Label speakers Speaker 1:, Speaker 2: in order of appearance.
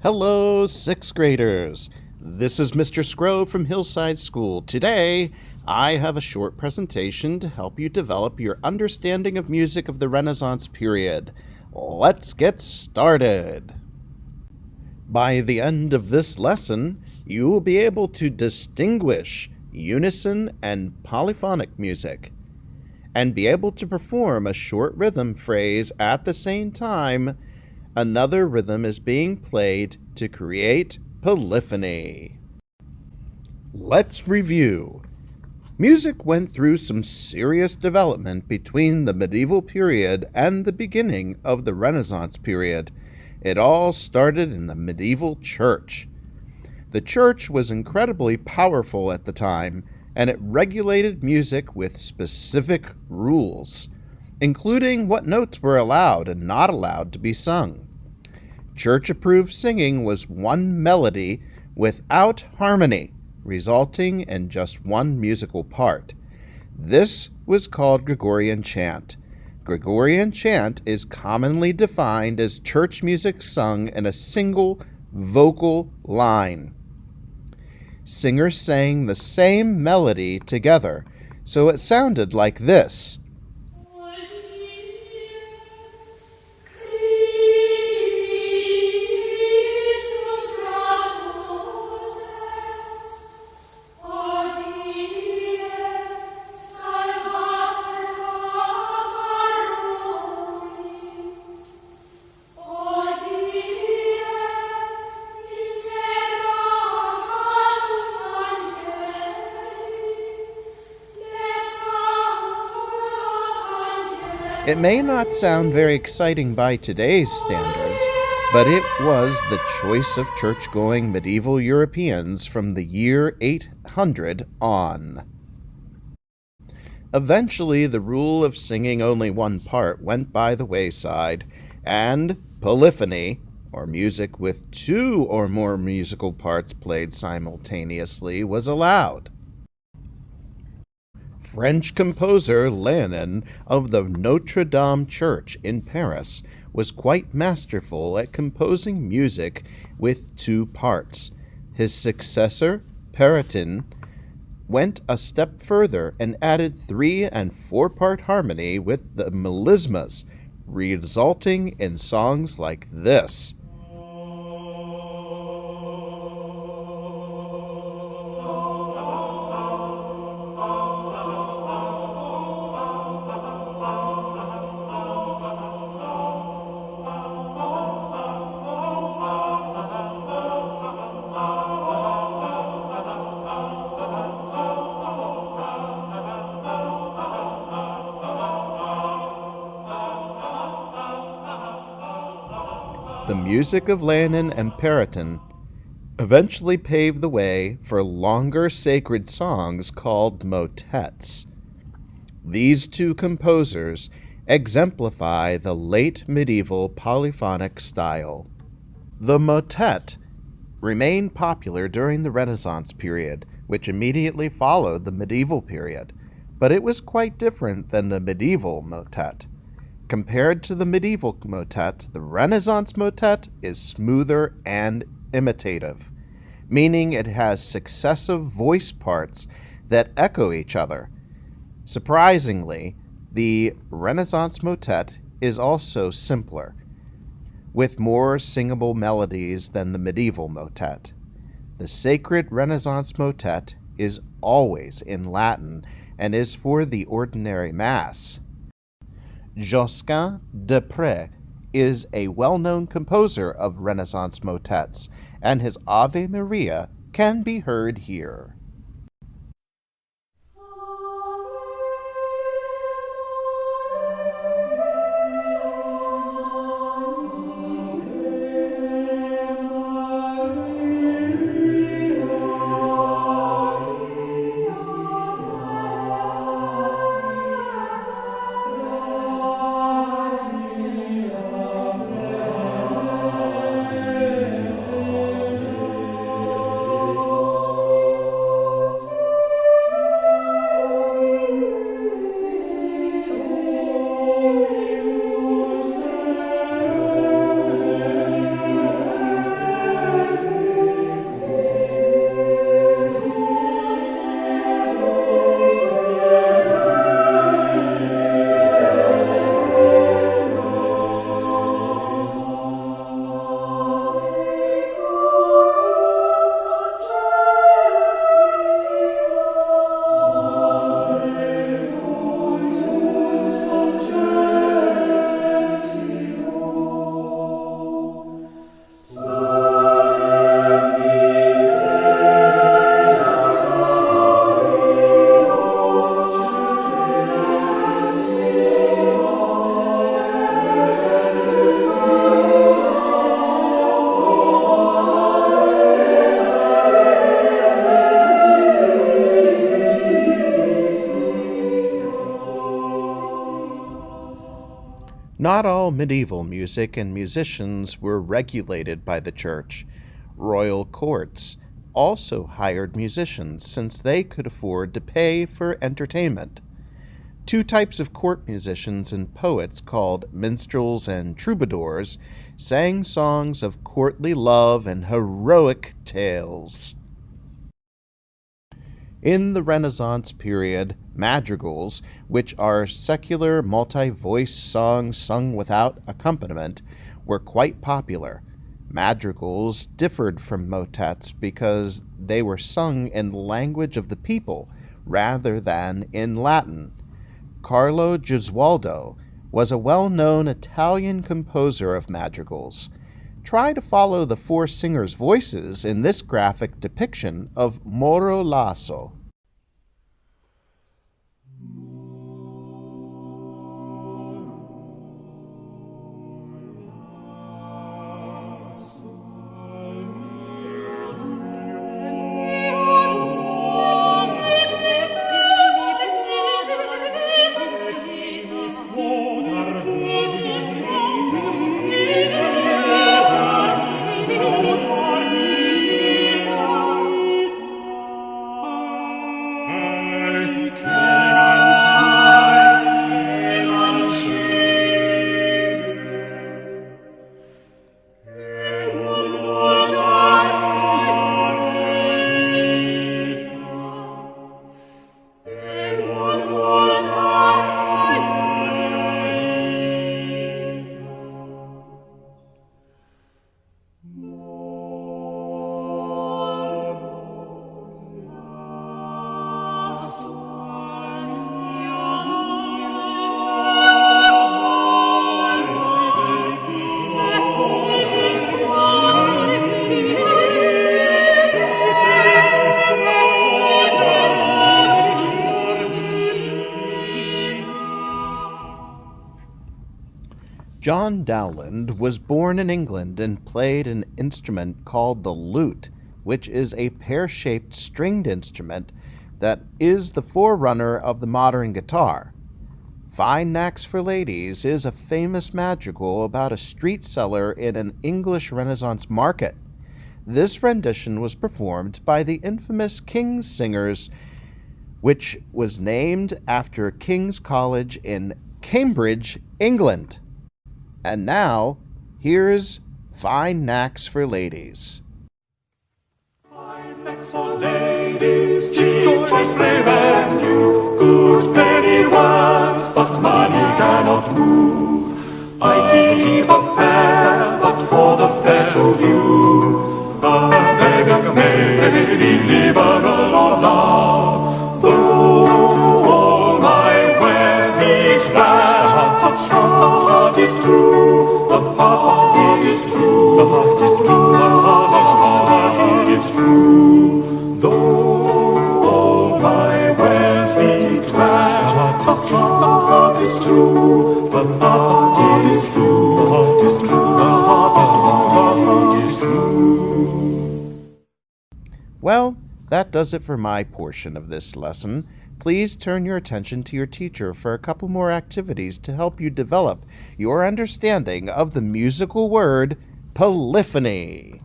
Speaker 1: Hello, sixth graders. This is Mr. Scrow from Hillside School. Today, I have a short presentation to help you develop your understanding of music of the Renaissance period. Let's get started. By the end of this lesson, you will be able to distinguish unison and polyphonic music, and be able to perform a short rhythm phrase at the same time another rhythm is being played to create polyphony. Let's review. Music went through some serious development between the medieval period and the beginning of the Renaissance period. It all started in the medieval church. The church was incredibly powerful at the time, and it regulated music with specific rules, including what notes were allowed and not allowed to be sung. Church-approved singing was one melody without harmony, resulting in just one musical part. This was called Gregorian chant. Gregorian chant is commonly defined as church music sung in a single vocal line. Singers sang the same melody together, so it sounded like this. It may not sound very exciting by today's standards, but it was the choice of church-going medieval Europeans from the year 800 on. Eventually, the rule of singing only one part went by the wayside, and polyphony, or music with two or more musical parts played simultaneously, was allowed. French composer Léonin of the Notre Dame Church in Paris was quite masterful at composing music with two parts. His successor, Peretin, went a step further and added 3- and 4-part harmony with the melismas, resulting in songs like this. The music of Léonin and Peretin eventually paved the way for longer sacred songs called motets. These two composers exemplify the late medieval polyphonic style. The motet remained popular during the Renaissance period, which immediately followed the medieval period, but it was quite different than the medieval motet. Compared to the medieval motet, the Renaissance motet is smoother and imitative, meaning it has successive voice parts that echo each other. Surprisingly, the Renaissance motet is also simpler, with more singable melodies than the medieval motet. The sacred Renaissance motet is always in Latin and is for the ordinary Mass. Josquin des Prés is a well-known composer of Renaissance motets, and his Ave Maria can be heard here. Not all medieval music and musicians were regulated by the church. Royal courts also hired musicians since they could afford to pay for entertainment. Two types of court musicians and poets called minstrels and troubadours sang songs of courtly love and heroic tales. In the Renaissance period, madrigals, which are secular multi-voice songs sung without accompaniment, were quite popular. Madrigals differed from motets because they were sung in the language of the people rather than in Latin. Carlo Gesualdo was a well-known Italian composer of madrigals. Try to follow the four singers' voices in this graphic depiction of Moro Lasso. John Dowland was born in England and played an instrument called the lute, which is a pear-shaped stringed instrument that is the forerunner of the modern guitar. Fine Knacks for Ladies is a famous madrigal about a street seller in an English Renaissance market. This rendition was performed by the infamous King's Singers, which was named after King's College in Cambridge, England. And now, here's Fine Knacks for Ladies.
Speaker 2: Fine knacks for ladies, cheap choice revenue, good many words, but money cannot move. I keep a fair, but for the fair to view, a beggar may be liberal or law, though all my wares each batch of strong. The heart is true, the heart is true, the heart is true, the heart is true. Though all my wares be trash, the heart is true, the heart is true, the heart is true, the heart is true.
Speaker 1: Well, that does it for my portion of this lesson. Please turn your attention to your teacher for a couple more activities to help you develop your understanding of the musical word polyphony.